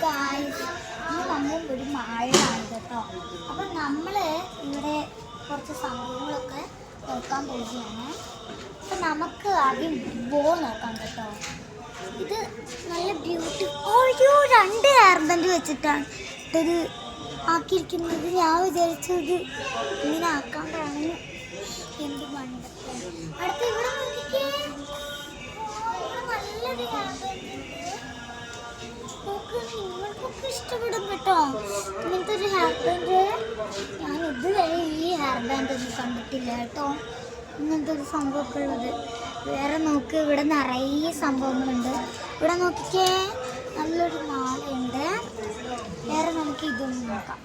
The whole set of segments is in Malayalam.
ഗായ്സ്, ഇന്ന് നമ്മൾ ഒരു മാളിലാണ് കേട്ടോ. അപ്പം നമ്മൾ ഇവിടെ കുറച്ച് സംഭവങ്ങളൊക്കെ നോക്കാൻ പോവുകയാണ്. അപ്പം നമുക്ക് ആദ്യം ബോ നോക്കാം കേട്ടോ. ഇത് നല്ല ബ്യൂട്ടി. ഓരോ 2 ഹെയർ ബാൻഡ് വെച്ചിട്ടാണ് ഇത് ആക്കിയിരിക്കുന്നത്. ഞാൻ വിചാരിച്ചത് ഇങ്ങനെ ആക്കാണ്ടാണ്. എന്ത് മണ്ടത്തെ. അടുത്ത ഇവിടെ നോക്കിക്കേ, നല്ലൊരു ഹെയർ ബാൻഡ് നിങ്ങൾക്കൊക്കെ ഇഷ്ടപ്പെടും കേട്ടോ. ഇങ്ങനത്തെ ഒരു ഹെയർ ബാൻഡ് ഞാൻ ഇതുവരെ ഈ ഹെയർ ബാൻഡ് ഒന്നും കണ്ടിട്ടില്ല കേട്ടോ. ഇങ്ങനത്തെ ഒരു സംഭവമൊക്കെ ഉള്ളത്. വേറെ നോക്ക്, ഇവിടെ നിറയെ സംഭവങ്ങളുണ്ട്. ഇവിടെ നോക്കിക്കേ, നല്ലൊരു മാലയുണ്ട്. വേറെ നമുക്ക് ഇതൊന്നും നോക്കാം.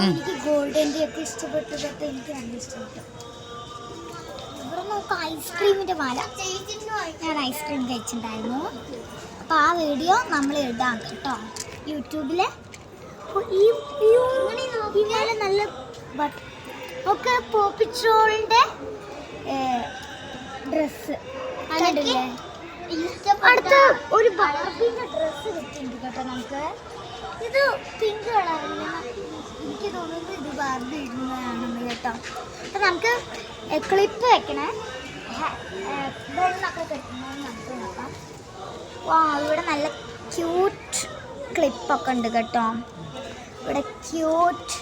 എനിക്ക് ഗോൾഡൻ്റെ ഒക്കെ ഇഷ്ടപ്പെട്ടു കേട്ടോ. എനിക്ക് നല്ല ഇഷ്ടപ്പെട്ടു. ഇവിടെ നോക്കാം, ഐസ്ക്രീമിൻ്റെ മാല. ഞാൻ ഐസ്ക്രീം കഴിച്ചിട്ടുണ്ടായിരുന്നു. അപ്പോൾ ആ വീഡിയോ നമ്മൾ ഇടാം കേട്ടോ യൂട്യൂബിൽ. ഈ മാല നല്ല ഒക്കെ പോപ്പിട്രോളിൻ്റെ ഡ്രസ്സ് കണ്ടില്ലേ. അടുത്ത ഒരു ബാർബിൻ്റെ ഡ്രസ്സ് കിട്ടിയിട്ടുണ്ട് കേട്ടോ നമുക്ക്. ഇത് പിങ്ക് കളറില്ല, എനിക്ക് തോന്നുന്നത് ഇത് ബാർബി ഇടുന്നതാണെന്ന് കേട്ടോ. അപ്പം നമുക്ക് ക്ലിപ്പ് വെക്കണേ, വെള്ളമൊക്കെ കെട്ടുന്നത് നമുക്ക് നോക്കാം. ഇവിടെ നല്ല ക്യൂട്ട് ക്ലിപ്പൊക്കെ ഉണ്ട് കേട്ടോ. ഇവിടെ ക്യൂട്ട്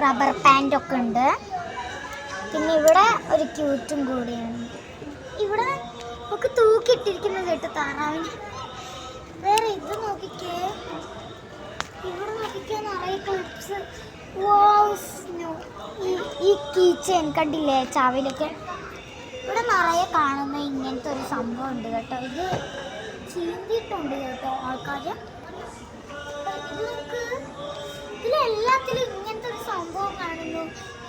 റബ്ബർ പാൻ്റൊക്കെ ഉണ്ട്. പിന്നെ ഇവിടെ ഒരു ക്യൂട്ടും കൂടിയാണ്. ഇവിടെ നമുക്ക് തൂക്കിയിട്ടിരിക്കുന്നത് കേട്ടോ താറാവിന്. വേറെ ഇത് നോക്കിക്കേ, ഇവിടെ നോക്കിക്കേ, നിറയെ ക്ലിപ്സ്. ഈ കീ ചെയിൻ കണ്ടില്ലേ ചാവിലൊക്കെ. ഇവിടെ നിറയെ കാണുന്ന ഇങ്ങനത്തെ ഒരു സംഭവം ഉണ്ട് കേട്ടോ. ഇത് ചീന്തിയിട്ടുണ്ട് കേട്ടോ ആൾക്കാർ. ഇത് നമുക്ക് ഇതിലെല്ലാത്തിലും ഇങ്ങനത്തെ ഒരു സംഭവം കാണുന്നു.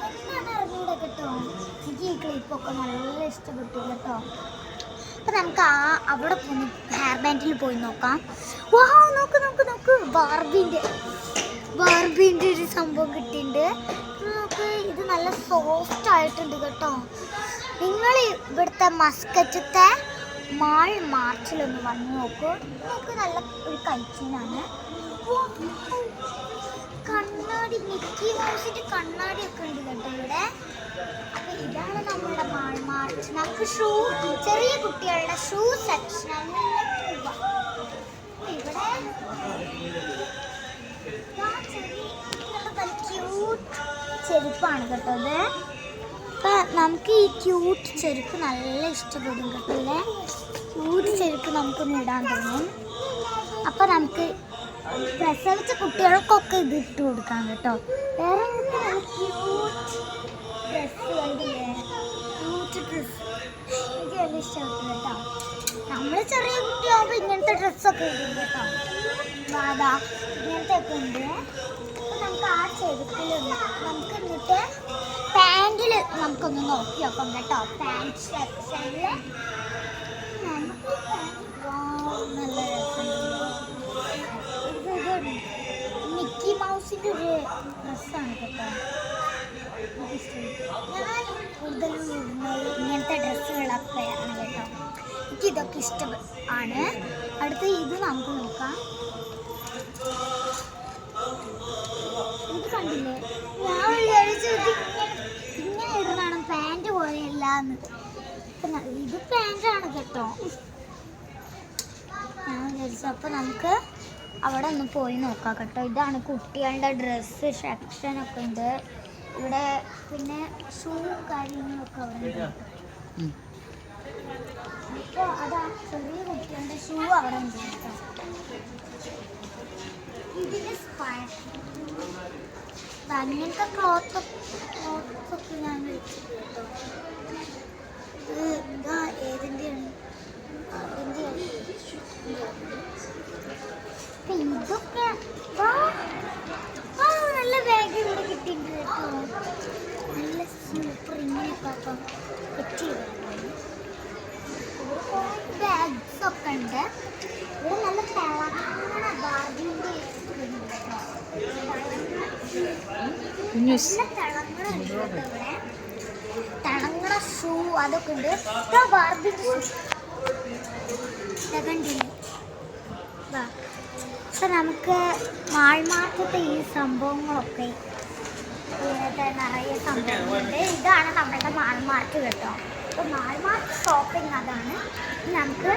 എന്താണ് അറിഞ്ഞൂടെ കേട്ടോ. എനിക്ക് ഈ ക്ലിപ്പൊക്കെ നല്ല ഇഷ്ടപ്പെട്ടു കേട്ടോ. അപ്പം നമുക്ക് അവിടെ പോയി ഹെയർ ബാൻഡിൽ പോയി നോക്കാം. നോക്ക് നോക്ക് നോക്ക്, ബാർബിൻ്റെ ഒരു സംഭവം കിട്ടിയിട്ടുണ്ട്. നമുക്ക് ഇത് നല്ല സോഫ്റ്റ് ആയിട്ടുണ്ട് കേട്ടോ. നിങ്ങൾ ഇവിടുത്തെ മസ്കറ്റത്തെ മാർച്ചിലൊന്ന് വന്ന് നോക്കൂ. നമുക്ക് നല്ല ഒരു കഴിച്ചീനാണ്. കണ്ണാടി, മിക്കി മൗസിൻ്റെ കണ്ണാടിയൊക്കെ ഉണ്ട് കേട്ടോ ഇവിടെ. അപ്പം ഇതാണ് നമ്മുടെ മാർച്ച്. നമുക്ക് ചെറിയ കുട്ടികളുടെ ഷൂ സെക്ഷൻ ഇവിടെ. ക്യൂട്ട് ചെരുപ്പാണ് കേട്ടോ ഇത്. അപ്പം നമുക്ക് ഈ ക്യൂട്ട് ചെരുപ്പ് നല്ല ഇഷ്ടപ്പെടും കേട്ടോ അല്ലേ. ക്യൂട്ട് ചെരുപ്പ് നമുക്കൊന്ന് ഇടാൻ തോന്നും. അപ്പം നമുക്ക് പ്രസവിച്ച കുട്ടികൾക്കൊക്കെ ഇത് ഇട്ട് കൊടുക്കാം കേട്ടോ. വേറെ നല്ല ക്യൂട്ട് ഡ്രസ്സ് കണ്ടില്ലേ, ക്യൂട്ട് ഡ്രസ്സ് എനിക്ക് നല്ല ഇഷ്ടപ്പെട്ടു കേട്ടോ. നമ്മൾ ചെറിയ കുട്ടിയാകുമ്പോൾ ഇങ്ങനത്തെ ഡ്രസ്സൊക്കെ ഇടും കേട്ടോ. അതാ ഇങ്ങനത്തെ ഒക്കെ ഉണ്ട്. അപ്പം നമുക്ക് ആ ചെരുപ്പിലൊന്ന് നമുക്ക് എന്നിട്ട് പാൻറ്റിൽ നമുക്കൊന്ന് നോക്കി നോക്കാം കേട്ടോ. പാൻറ്റ് സെക്ഷനിൽ നമുക്ക് നല്ല രസമുണ്ട്. ഇത് മിക്കി മൗസിൻ്റെ ഒരു ഡ്രസ്സാണ് കേട്ടോ. ഞാൻ കൂടുതലും ഇങ്ങനത്തെ ഡ്രസ്സുകളൊക്കെയാണ് കേട്ടോ. എനിക്കിതൊക്കെ ഇഷ്ടമാണ്. അടുത്ത ഇത് നമുക്ക് നോക്കാം. ഇത് കണ്ടില്ലേ, ഞാൻ വിചാരിച്ചത് ഇങ്ങനെ ഇടുന്നതാണ്, പാൻറ് പോലെയല്ല എന്ന്. ഇത് പാൻറ്റാണ് കേട്ടോ ഞാൻ വിചാരിച്ചു. അപ്പോൾ നമുക്ക് അവിടെ ഒന്ന് പോയി നോക്കാം കേട്ടോ. ഇതാണ് കുട്ടികളുടെ ഡ്രസ്സ് സെക്ഷനൊക്കെ ഉണ്ട് ഇവിടെ. പിന്നെ ഷൂ കാര്യങ്ങളൊക്കെ അവിടെ ഉണ്ട് കേട്ടോ. അപ്പോൾ അതാ ചെറിയ കുട്ടികളുടെ ഷൂ അവിടെ ഉണ്ട് കേട്ടോ. ഇതിൻ്റെ അങ്ങനത്തെ ക്ലോത്തൊക്കെ ഞാൻ വെച്ചിട്ട് കേട്ടോ. ഇത് എന്താ ഏതിൻ്റെയാണ് ഇതൊക്കെ. നല്ല ബാഗ് ഇവിടെ കിട്ടിയിട്ടുണ്ട് കേട്ടോ. നല്ല സൂപ്പർ ഇങ്ങനെയൊക്കെ വെച്ച് ബാഗ്സ് ഒക്കെ ഉണ്ട് ഇവിടെ. നല്ല തിളങ്ങണ ബാർബിൻ്റെ തിളങ്ങണ ഷൂ അതൊക്കെ ഉണ്ട്. ബാർബിൻ്റെ ഷൂ കണ്ടില്ലേ. അപ്പം നമുക്ക് മാൾമാർക്കത്തെ ഈ സംഭവങ്ങളൊക്കെ ഇങ്ങനത്തെ നിറയെ സംഭവങ്ങളുണ്ട്. ഇതാണ് നമ്മുടെ മാൾമാർട്ട് കേട്ടോ. അപ്പോൾ മാൾമാർട്ട് ഷോപ്പിംഗ് അതാണ്. നമുക്ക്